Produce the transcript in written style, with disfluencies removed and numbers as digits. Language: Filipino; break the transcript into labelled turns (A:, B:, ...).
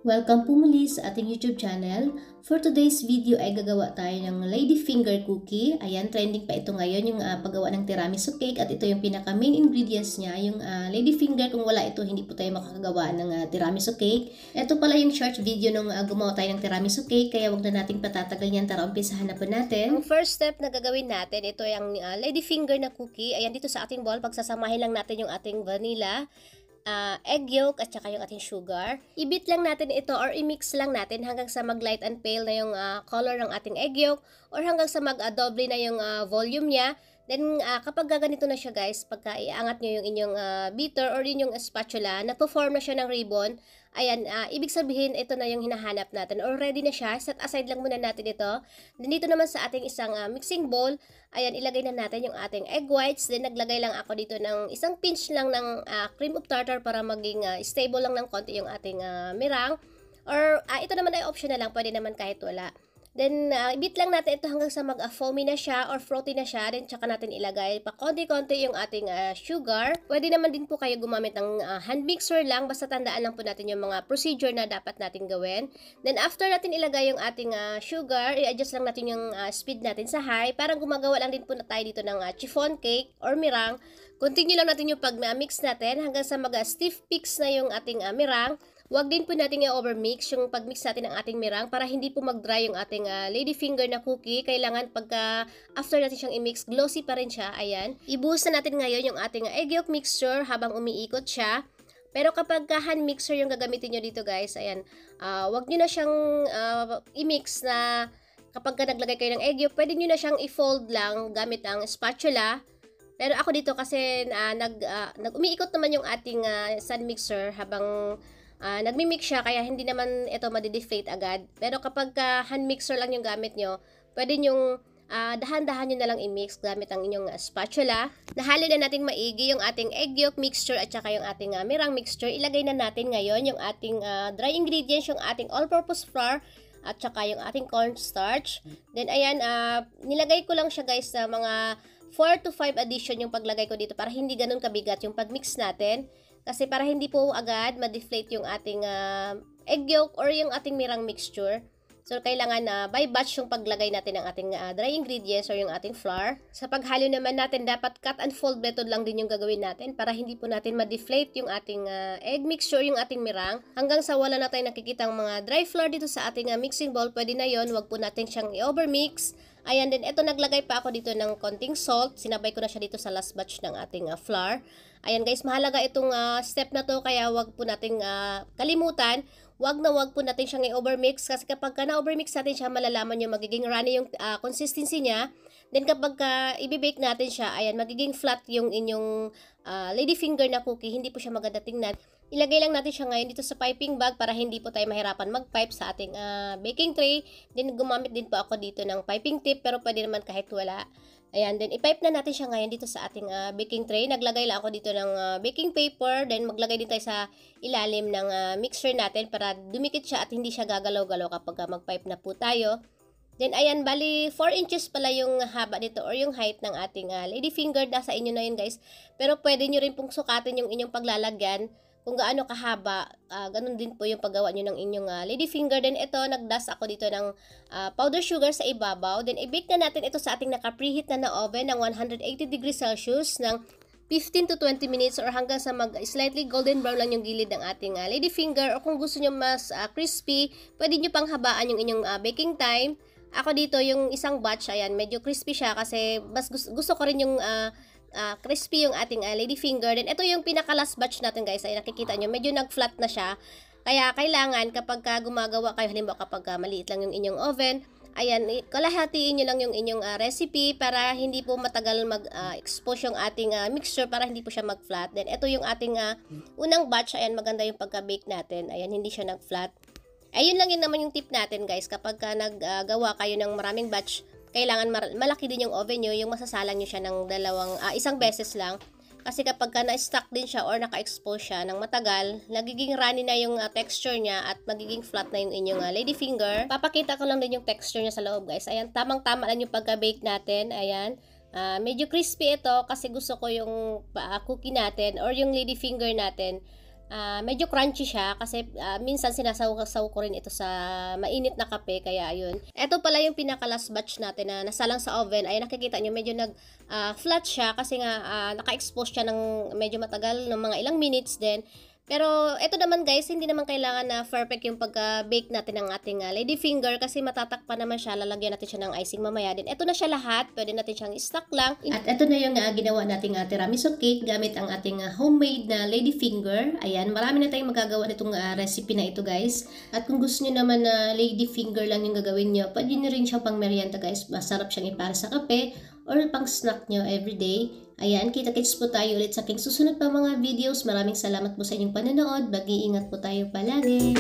A: Welcome po muli sa ating YouTube channel. For today's video ay gagawa tayo ng lady finger cookie. Ayan, trending pa ito ngayon yung paggawa ng tiramisu cake at ito yung pinaka main ingredients niya, yung lady finger. Kung wala ito, hindi po tayo makakagawa ng tiramisu cake. Ito pala yung short video nung gumawa tayo ng tiramisu cake, kaya wag na nating patatagal yan. Tara, umpisahan na po natin. Ang first step na gagawin natin, ito yung lady finger na cookie. Ayan, dito sa ating bowl, pagsasamahin lang natin yung ating vanilla, egg yolk at saka yung ating sugar. I-beat lang natin ito or i-mix lang natin hanggang sa mag-light and pale na yung color ng ating egg yolk or hanggang sa mag-doble na yung volume niya. Then, kapag gaganito na siya guys, pagka iangat nyo yung inyong beater or yung spatula, nagpo-form na siya ng ribbon. Ayan, ibig sabihin, ito na yung hinahanap natin or ready na siya. Set aside lang muna natin ito. Then, dito naman sa ating isang mixing bowl, ayan, ilagay na natin yung ating egg whites. Then, naglagay lang ako dito ng isang pinch lang ng cream of tartar para maging stable lang ng konti yung ating meringue. Or, ito naman ay optional lang, pwede naman kahit wala. Then, i-beat lang natin ito hanggang sa mag-foamy na siya or frothy na siya. Then, tsaka natin ilagay pa konti-konti yung ating sugar. Pwede naman din po kayo gumamit ng hand mixer lang. Basta tandaan lang po natin yung mga procedure na dapat natin gawin. Then, after natin ilagay yung ating sugar, i-adjust lang natin yung speed natin sa high. Parang gumagawa lang din po na tayo dito ng chiffon cake or meringue. Continue lang natin yung pag-mix natin hanggang sa mag-stiff peaks na yung ating meringue. Huwag din po natin i-overmix yung pag-mix natin ng ating meringue para hindi po mag-dry yung ating lady finger na cookie. Kailangan pagka after natin siyang i-mix, glossy pa rin siya. Ayan. Ibuhos na natin ngayon yung ating egg yolk mixture habang umiikot siya. Pero kapag hand mixer yung gagamitin nyo dito guys, ayan, huwag nyo na siyang i-mix na kapag naglagay kayo ng egg yolk, pwede nyo na siyang i-fold lang gamit ang spatula. Pero ako dito kasi umiikot naman yung ating stand mixer habang nagmi-mix siya, kaya hindi naman ito madi-deflate agad. Pero kapag hand mixer lang yung gamit nyo, pwede nyong dahan-dahan nyo na lang i-mix gamit ang inyong spatula. Nahalo na nating maigi yung ating egg yolk mixture at saka yung ating meringue mixture. Ilagay na natin ngayon yung ating dry ingredients, yung ating all-purpose flour at saka yung ating cornstarch. Then ayan, nilagay ko lang siya guys sa mga 4 to 5 addition yung paglagay ko dito para hindi ganun kabigat yung pag-mix natin. Kasi para hindi po agad ma-deflate yung ating egg yolk or yung ating meringue mixture. So, kailangan by batch yung paglagay natin ng ating dry ingredients or yung ating flour. Sa paghalo naman natin, dapat cut and fold method lang din yung gagawin natin para hindi po natin ma-deflate yung ating egg mixture, yung ating meringue. Hanggang sa wala na tayong nakikitang mga dry flour dito sa ating mixing bowl, pwede na yon. Huwag po natin siyang i-overmix. Ayan, din ito naglagay pa ako dito ng konting salt. Sinabay ko na siya dito sa last batch ng ating flour. Ayan guys, mahalaga itong step na to, kaya wag po nating kalimutan. Wag po natin siyang i-overmix kasi kapag na-overmix natin siya, malalaman nyo magiging runny yung consistency niya. Then kapag i-bake natin siya, ayan, magiging flat yung inyong lady finger na cookie. Hindi po siya maganda tingnan. Ilagay lang natin siya ngayon dito sa piping bag para hindi po tayo mahirapan mag-pipe sa ating baking tray. Then gumamit din po ako dito ng piping tip, pero pwede naman kahit wala. Ayan, then i-pipe na natin siya ngayon dito sa ating baking tray. Naglagay lang ako dito ng baking paper. Then maglagay din tayo sa ilalim ng mixer natin para dumikit siya at hindi siya gagalaw-galaw kapag mag-pipe na po tayo. Then ayan, bali 4 inches pala yung haba nito or yung height ng ating lady finger. Nasa inyo na yun guys. Pero pwede nyo rin pong sukatin yung inyong paglalagyan kung gaano kahaba. Ganun din po yung paggawa nyo ng inyong lady finger. Then ito, nag-dust ako dito ng powder sugar sa ibabaw. Then i-bake na natin ito sa ating naka-preheat na oven ng 180 degrees Celsius ng 15 to 20 minutes or hanggang sa slightly golden brown lang yung gilid ng ating lady finger. O kung gusto nyo mas crispy, pwede nyo pang habaan yung inyong baking time. Ako dito, yung isang batch, ayan, medyo crispy siya kasi mas gusto ko rin yung crispy yung ating lady finger. Then ito yung pinaka last batch natin guys. Ay nakikita nyo, medyo nag-flat na siya. Kaya kailangan kapag gumagawa kayo, halimbawa kapag maliit lang yung inyong oven, ayan, kalahatiin nyo lang yung inyong recipe para hindi po matagal mag-expose yung ating mixture para hindi po siya mag-flat. Then ito yung ating unang batch. Ayan, maganda yung pagka-bake natin. Ayan, hindi siya nag-flat. Ayun lang yun naman yung tip natin guys. Kapag naggawa kayo ng maraming batch, kailangan malaki din yung oven nyo, yung masasalang nyo siya ng isang beses lang. Kasi kapag na-stuck din siya or naka-expose siya ng matagal, nagiging runny na yung texture niya at magiging flat na yung inyong lady finger. Papakita ko lang din yung texture niya sa loob guys. Ayan, tamang-tama lang yung pagka-bake natin. Ayan, medyo crispy ito kasi gusto ko yung cookie natin or yung lady finger natin Medyo crunchy siya kasi minsan sinasaw-saw ko rin ito sa mainit na kape, kaya ayun. Ito pala yung pinaka last batch natin na nasalang sa oven. Ay nakikita nyo medyo flat siya kasi nga naka-expose siya ng medyo matagal ng mga ilang minutes din. Pero ito naman guys, hindi naman kailangan na perfect yung pagka-bake natin ng ating lady finger kasi matatakpan naman siya. Lalagyan natin siya ng icing mamaya din. Ito na siya lahat. Pwede natin siyang i-stack lang. At ito na yung ginawa nating tiramisu cake gamit ang ating homemade na lady finger. Ayan, marami na tayong magagawa nitong recipe na ito guys. At kung gusto niyo naman na lady finger lang yung gagawin nyo, pwede nyo rin siyang pang merienda guys. Masarap siyang ipara sa kape or pang snack nyo everyday. Ayan, kita-kits po tayo ulit sa aking susunod pa mga videos. Maraming salamat po sa inyong panonood. Mag-iingat po tayo palagi.